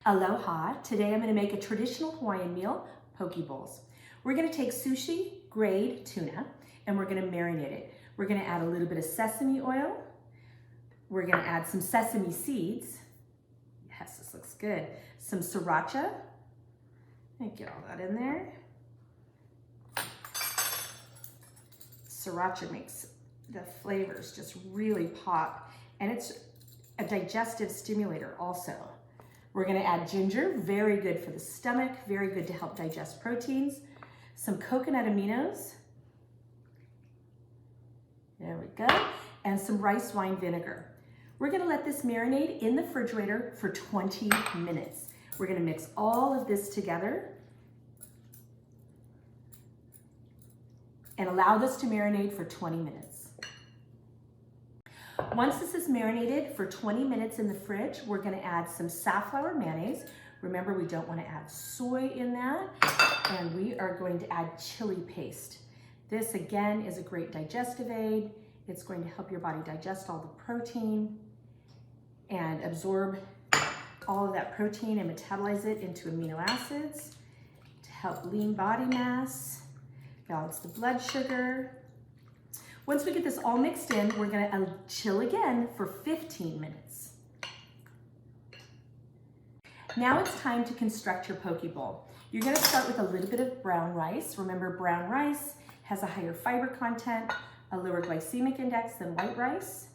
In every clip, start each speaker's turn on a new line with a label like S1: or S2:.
S1: Aloha! Today I'm going to make a traditional Hawaiian meal, poke bowls. We're going to take sushi grade tuna and we're going to marinate it. We're going to add a little bit of sesame oil. We're going to add some sesame seeds. Yes, this looks good. Some sriracha. Get all that in there. Sriracha makes the flavors just really pop, and it's a digestive stimulator also. We're gonna add ginger, very good for the stomach, very good to help digest proteins. Some coconut aminos. There we go. And some rice wine vinegar. We're gonna let this marinate in the refrigerator for 20 minutes. We're gonna mix all of this together and allow this to marinate for 20 minutes. Once this is marinated for 20 minutes in the fridge, we're gonna add some safflower mayonnaise. Remember, we don't wanna add soy in that. And we are going to add chili paste. This again is a great digestive aid. It's going to help your body digest all the protein and absorb all of that protein and metabolize it into amino acids to help lean body mass, balance the blood sugar. Once we get this all mixed in, we're gonna chill again for 15 minutes. Now it's time to construct your poke bowl. You're gonna start with a little bit of brown rice. Remember, brown rice has a higher fiber content, a lower glycemic index than white rice.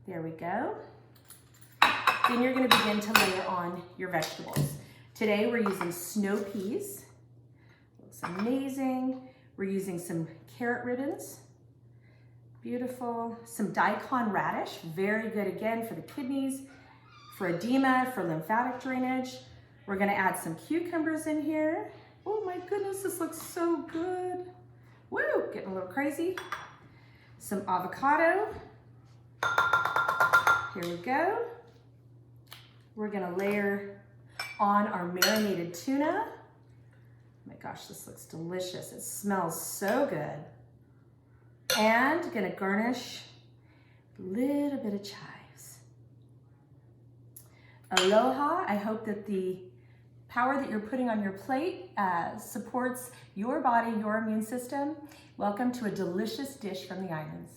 S1: There we go. Then you're gonna begin to layer on your vegetables. Today we're using snow peas. Looks amazing. We're using some carrot ribbons. Beautiful. Some DAIKON radish, very good again for the kidneys, for edema, for lymphatic drainage. We're gonna add some cucumbers in here. Oh my goodness, this looks so good. Woo, getting a little crazy. Some avocado. Here we go. We're gonna layer on our marinated tuna. Oh my gosh, this looks delicious. It smells so good. And gonna garnish a little bit of chives. Aloha, I hope that the power that you're putting on your plate supports your body, your immune system. Welcome to a delicious dish from the islands.